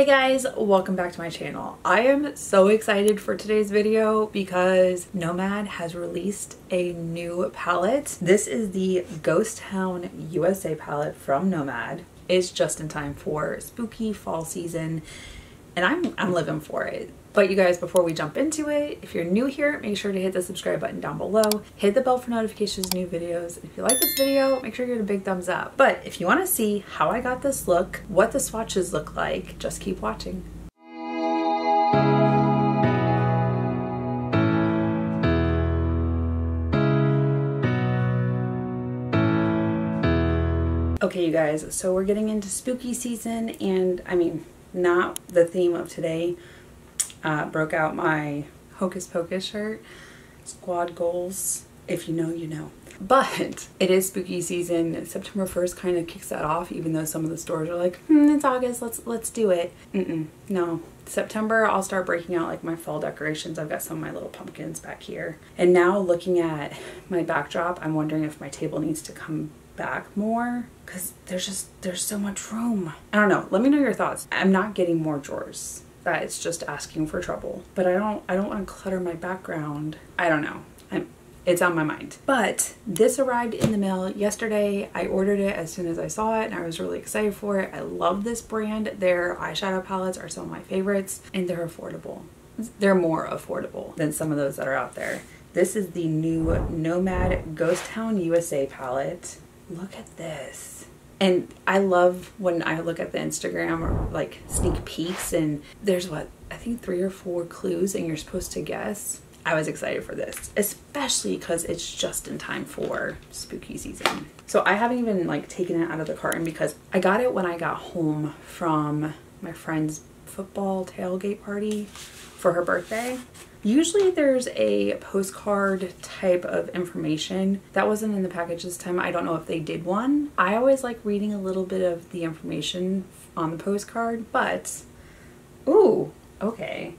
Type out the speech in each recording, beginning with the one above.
Hey guys, welcome back to my channel. I am so excited for today's video because Nomad has released a new palette. This is the Ghost Town USA palette from Nomad. It's just in time for spooky fall season and I'm living for it. But you guys, before we jump into it, if you're new here, make sure to hit the subscribe button down below. Hit the bell for notifications, new videos. If you like this video, make sure you give it a big thumbs up. But if you want to see how I got this look, what the swatches look like, just keep watching. Okay, you guys, so we're getting into spooky season, and I mean, not the theme of today. Broke out my Hocus Pocus shirt, squad goals. If you know, you know. But it is spooky season. September 1st kind of kicks that off, even though some of the stores are like, it's August, let's do it. No. September, I'll start breaking out like my fall decorations. I've got some of my little pumpkins back here. And now looking at my backdrop, I'm wondering if my table needs to come back more because there's so much room. I don't know. Let me know your thoughts. I'm not getting more drawers. That it's just asking for trouble. But I don't want to clutter my background. I don't know. It's on my mind. But this arrived in the mail yesterday. I ordered it as soon as I saw it and I was really excited for it. I love this brand. Their eyeshadow palettes are some of my favorites and they're affordable. They're more affordable than some of those that are out there. This is the new Nomad Ghost Town USA palette. Look at this. And I love when I look at the Instagram or like sneak peeks and there's what, I think 3 or 4 clues and you're supposed to guess. I was excited for this, especially because it's just in time for spooky season. So I haven't even like taken it out of the carton because I got it when I got home from my friend's football tailgate party for her birthday. Usually there's a postcard type of information. That wasn't in the package this time. I don't know if they did one. I always like reading a little bit of the information on the postcard, but ooh, okay.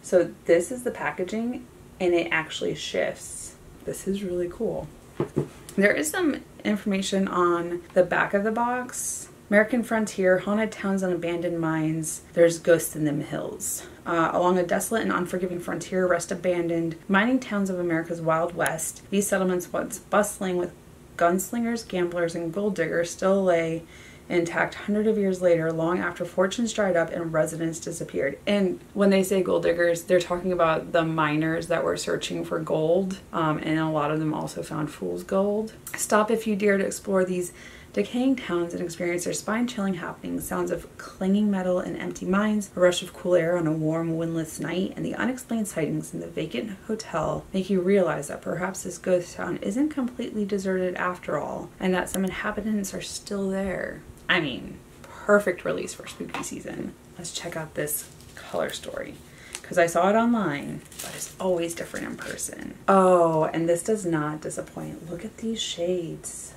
So this is the packaging and it actually shifts. This is really cool. There is some information on the back of the box. American frontier, haunted towns and abandoned mines. There's ghosts in them hills. Along a desolate and unforgiving frontier rest abandoned mining towns of America's Wild West. These settlements, once bustling with gunslingers, gamblers, and gold diggers, still lay intact hundreds of years later, long after fortunes dried up and residents disappeared. And when they say gold diggers, they're talking about the miners that were searching for gold, and a lot of them also found fool's gold. Stop if you dare to explore these decaying towns and experience their spine-chilling happenings, sounds of clanging metal in empty mines, a rush of cool air on a warm, windless night, and the unexplained sightings in the vacant hotel make you realize that perhaps this ghost town isn't completely deserted after all, and that some inhabitants are still there. I mean, perfect release for spooky season. Let's check out this color story, because I saw it online, but it's always different in person. Oh, and this does not disappoint. Look at these shades.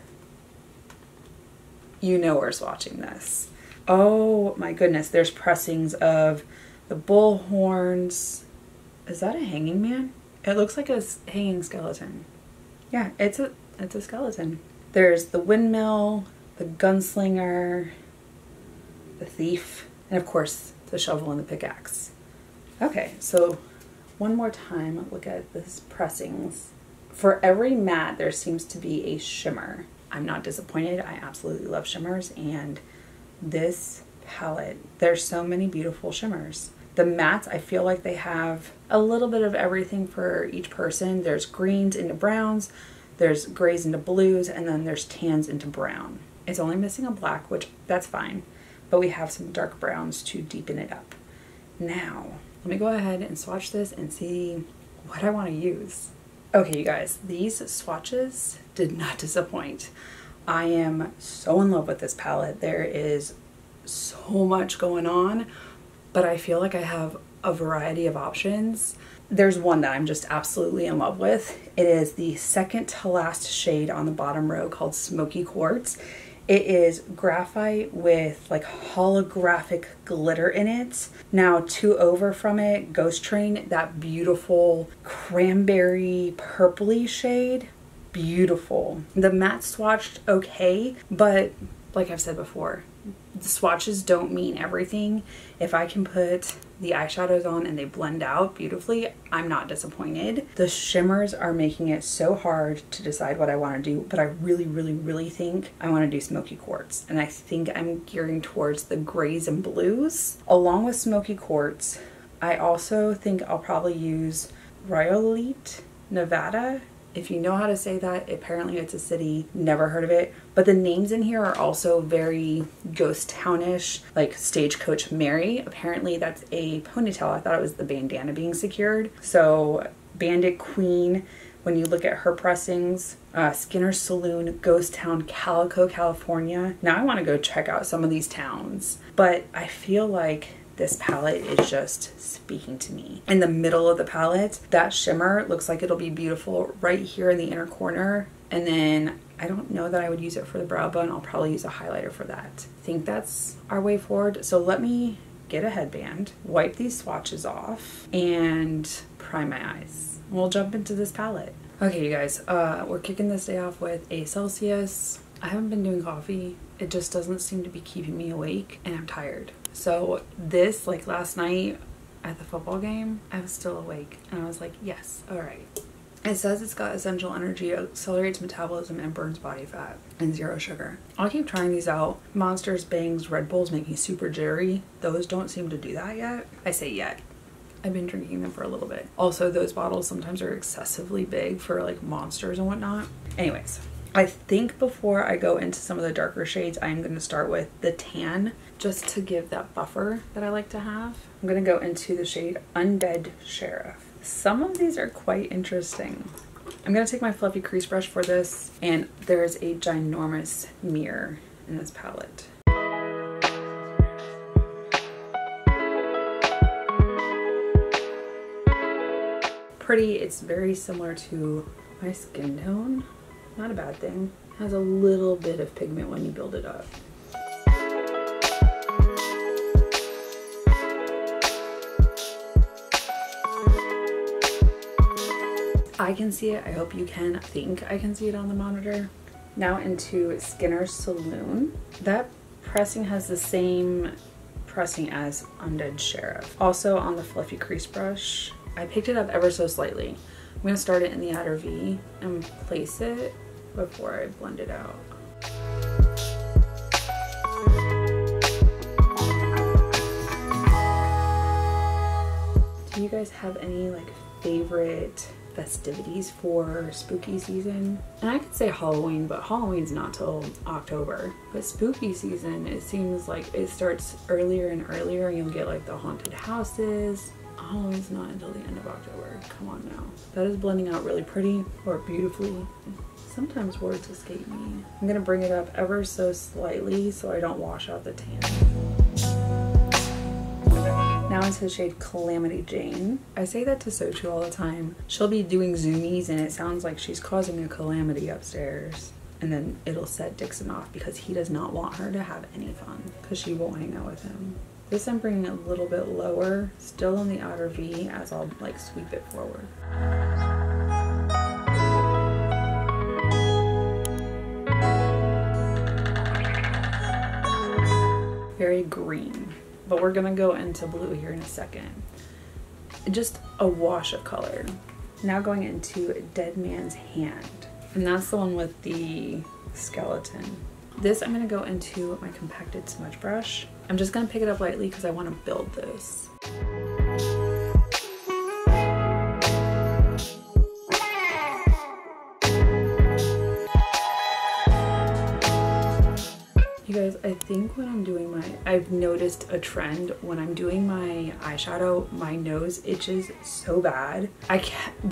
You know we're swatching this. Oh my goodness, there's pressings of the bull horns. Is that a hanging man? It looks like a hanging skeleton. Yeah, it's a skeleton. There's the windmill, the gunslinger, the thief, and of course the shovel and the pickaxe. Okay, so one more time, look at this pressings. For every matte, there seems to be a shimmer. I'm not disappointed. I absolutely love shimmers, and this palette, there's so many beautiful shimmers. The mattes, I feel like they have a little bit of everything for each person. There's greens into browns, there's grays into blues, and then there's tans into brown. It's only missing a black, which that's fine, but we have some dark browns to deepen it up. Now, let me go ahead and swatch this and see what I want to use. Okay, you guys, these swatches did not disappoint. I am so in love with this palette. There is so much going on, but I feel like I have a variety of options. There's one that I'm just absolutely in love with. It is the second to last shade on the bottom row called Smoky Quartz. It is graphite with like holographic glitter in it. Now 2 over from it, Ghost Train, that beautiful cranberry purpley shade. Beautiful. The matte swatched okay, but like I've said before, the swatches don't mean everything. If I can put the eyeshadows on and they blend out beautifully, I'm not disappointed. The shimmers are making it so hard to decide what I want to do, but I really think I want to do smoky quartz. And I think I'm gearing towards the grays and blues. Along with smoky quartz, I also think I'll probably use Rhyolite, Nevada. If you know how to say that, apparently it's a city, never heard of it. But the names in here are also very ghost townish, like Stagecoach Mary. Apparently that's a ponytail. I thought it was the bandana being secured. So Bandit Queen, when you look at her pressings, Skinner Saloon, Ghost Town, Calico, California. Now I want to go check out some of these towns. But I feel like this palette is just speaking to me. In the middle of the palette, that shimmer looks like it'll be beautiful right here in the inner corner. And then I don't know that I would use it for the brow bone. I'll probably use a highlighter for that. I think that's our way forward. So let me get a headband, wipe these swatches off, and prime my eyes. We'll jump into this palette. Okay, you guys, we're kicking this day off with a Celsius. I haven't been doing coffee. It just doesn't seem to be keeping me awake, and I'm tired. So this, like last night at the football game, I was still awake and I was like, yes, all right. It says it's got essential energy, accelerates metabolism, and burns body fat, and 0 sugar. I'll keep trying these out. Monsters, Bangs, Red Bulls make me super jittery. Those don't seem to do that yet. I say yet. I've been drinking them for a little bit. Also, those bottles sometimes are excessively big for like Monsters and whatnot. Anyways, I think before I go into some of the darker shades, I'm going to start with the tan, just to give that buffer that I like to have. I'm going to go into the shade Undead Sheriff. Some of these are quite interesting. I'm going to take my fluffy crease brush for this, and there's a ginormous mirror in this palette. Pretty, it's very similar to my skin tone. Not a bad thing. Has a little bit of pigment when you build it up. I can see it. I hope you can. I think I can see it on the monitor. Now into Skinner Saloon. That pressing has the same pressing as Undead Sheriff. Also on the fluffy crease brush. I picked it up ever so slightly. I'm going to start it in the outer V and place it before I blend it out. Do you guys have any like favorite festivities for spooky season? And I could say Halloween, but Halloween's not till October. But spooky season, it seems like it starts earlier and earlier, and you'll get like the haunted houses. Halloween's not until the end of October. Come on now. That is blending out really pretty or beautifully. Sometimes words escape me. I'm gonna bring it up ever so slightly so I don't wash out the tan. Now into the shade Calamity Jane. I say that to Sochu all the time. She'll be doing zoomies and it sounds like she's causing a calamity upstairs. And then it'll set Dixon off because he does not want her to have any fun because she won't hang out with him. This I'm bringing a little bit lower, still in the outer V as I'll like sweep it forward. Very green, but we're gonna go into blue here in a second. Just a wash of color. Now going into Dead Man's Hand, and that's the one with the skeleton. This I'm gonna go into my compacted smudge brush. I'm just gonna pick it up lightly because I want to build this. You guys, I think when I'm doing I've noticed a trend when I'm doing my eyeshadow, my nose itches so bad.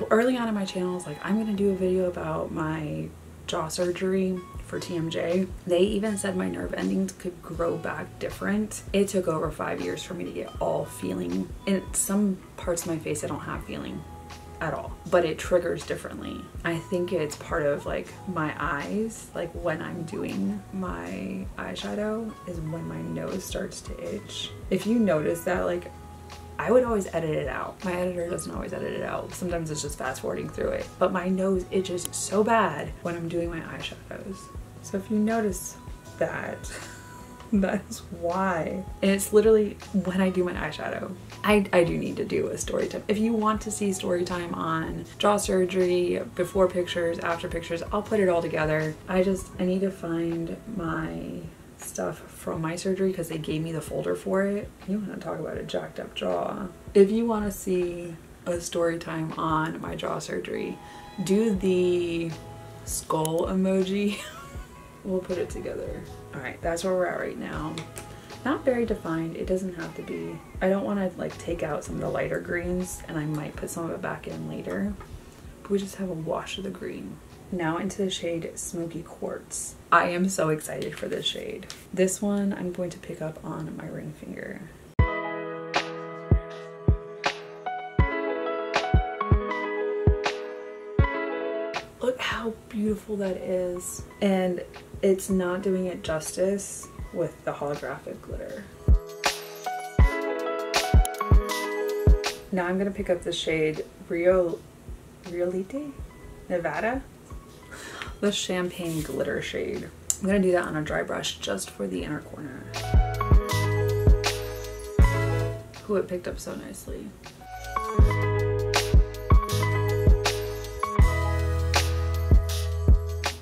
Early on in my channel, I was like, I'm gonna do a video about my jaw surgery for TMJ. They even said my nerve endings could grow back different. It took over 5 years for me to get all feeling. In some parts of my face I don't have feeling at all, but it triggers differently. I think it's part of like my eyes, like when I'm doing my eyeshadow is when my nose starts to itch. If you notice that, like I would always edit it out. My editor doesn't always edit it out. Sometimes it's just fast forwarding through it. But my nose itches so bad when I'm doing my eyeshadows. So if you notice that, That is why. And it's literally when I do my eyeshadow. I do need to do a story time. If you want to see story time on jaw surgery, before pictures, after pictures, I'll put it all together. I need to find my stuff from my surgery because they gave me the folder for it. You want to talk about a jacked up jaw. If you want to see a story time on my jaw surgery, do the skull emoji. We'll put it together. All right, that's where we're at right now. Not very defined. It doesn't have to be. I don't want to like take out some of the lighter greens, and I might put some of it back in later. But we just have a wash of the green. Now into the shade Smoky Quartz. I am so excited for this shade. This one I'm going to pick up on my ring finger. Look how beautiful that is. And it's not doing it justice with the holographic glitter. Now I'm gonna pick up the shade Realite Nevada, the champagne glitter shade. I'm gonna do that on a dry brush just for the inner corner. Ooh, it picked up so nicely.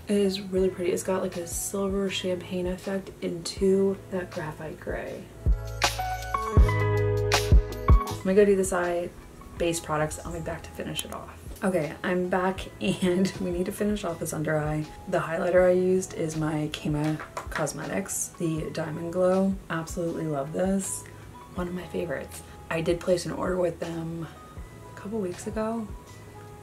It is really pretty. It's got like a silver champagne effect into that graphite gray. I'm gonna go do this eye base products. I'll be back to finish it off. Okay, I'm back and we need to finish off this under eye. The highlighter I used is my Nomad Cosmetics, the Diamond Glow. Absolutely love this. One of my favorites. I did place an order with them a couple weeks ago.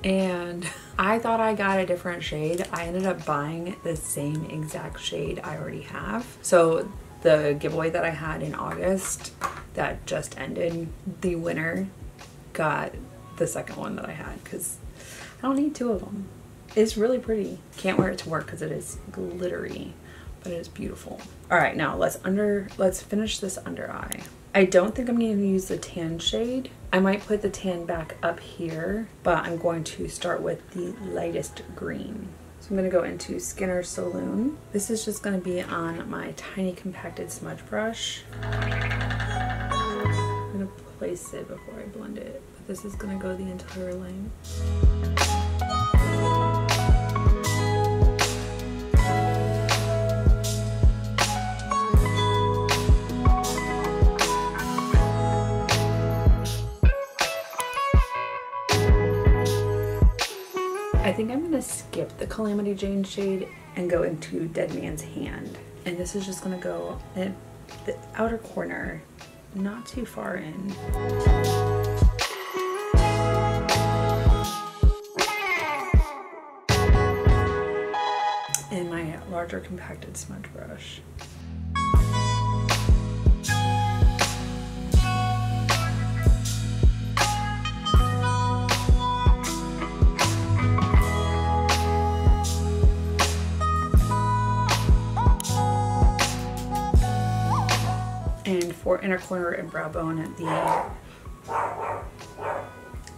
And I thought I got a different shade. I ended up buying the same exact shade I already have. So the giveaway that I had in August that just ended, the winner got the second one that I had because I don't need two of them. It's really pretty. Can't wear it to work because it is glittery, but it is beautiful. All right, now let's finish this under eye. I don't think I'm going to use the tan shade. I might put the tan back up here, but I'm going to start with the lightest green. So I'm going to go into Skinner Saloon. This is just going to be on my tiny compacted smudge brush. I'm going to place it before I blend it, but this is going to go the entire length. I think I'm gonna skip the Calamity Jane shade and go into Dead Man's Hand. And this is just gonna go in the outer corner, not too far in. In my larger compacted smudge brush. For inner corner and brow bone at the...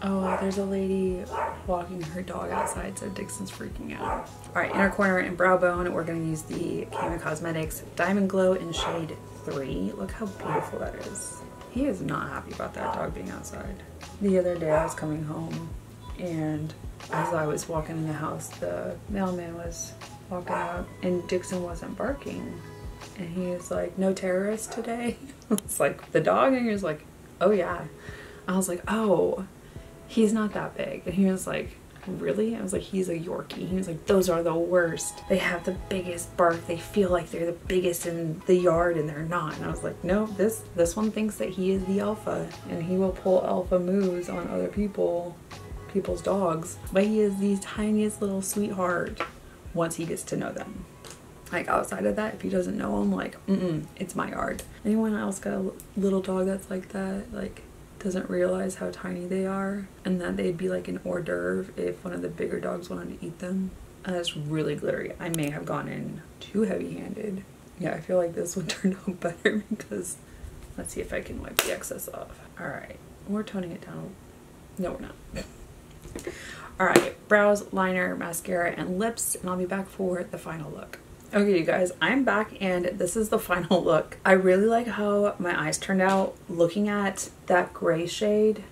Oh, there's a lady walking her dog outside, so Dixon's freaking out. All right, inner corner and brow bone, we're gonna use the Nomad Cosmetics Diamond Glow in shade 3. Look how beautiful that is. He is not happy about that dog being outside. The other day I was coming home and as I was walking in the house, the mailman was walking out and Dixon wasn't barking. And he was like, no terrorists today? It's like, the dog? And he was like, oh yeah. I was like, oh, he's not that big. And he was like, really? I was like, he's a Yorkie. He was like, those are the worst. They have the biggest bark. They feel like they're the biggest in the yard and they're not. And I was like, no, this one thinks that he is the alpha and he will pull alpha moves on other people's dogs. But he is the tiniest little sweetheart once he gets to know them. Like outside of that, if he doesn't know them, like, it's my yard. Anyone else got a little dog that's like that, like doesn't realize how tiny they are and that they'd be like an hors d'oeuvre if one of the bigger dogs wanted to eat them? It's really glittery. I may have gone in too heavy-handed. Yeah, I feel like this one turned out better because, let's see if I can wipe the excess off. All right, we're toning it down. No, we're not. All right, brows, liner, mascara, and lips, and I'll be back for the final look. Okay, you guys, I'm back and this is the final look. I really like how my eyes turned out looking at that gray shade,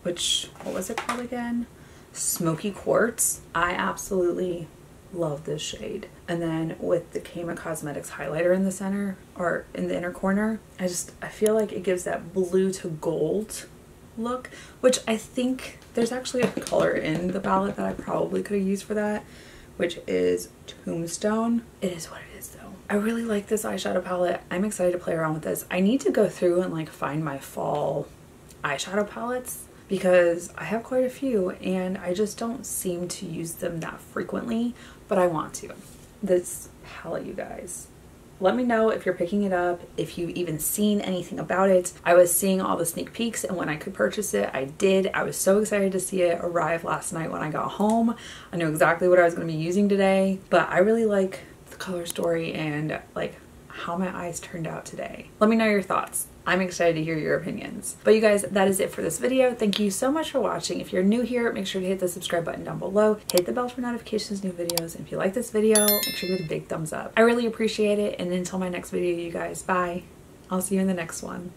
which, what was it called again? Smoky Quartz. I absolutely love this shade. And then with the Nomad Cosmetics highlighter in the center, or in the inner corner, I feel like it gives that blue to gold look, which I think there's actually a color in the palette that I probably could have used for that, which is Tombstone. It is what it is though. I really like this eyeshadow palette. I'm excited to play around with this. I need to go through and like find my fall eyeshadow palettes because I have quite a few and I just don't seem to use them that frequently, but I want to. This palette, you guys, let me know if you're picking it up, if you've even seen anything about it. I was seeing all the sneak peeks and when I could purchase it, I did. I was so excited to see it arrive last night when I got home. I knew exactly what I was going to be using today, but I really like the color story and like how my eyes turned out today. Let me know your thoughts. I'm excited to hear your opinions. But you guys, that is it for this video. Thank you so much for watching. If you're new here, make sure to hit the subscribe button down below. Hit the bell for notifications, new videos. And if you like this video, make sure to give it a big thumbs up. I really appreciate it. And until my next video, you guys, bye. I'll see you in the next one.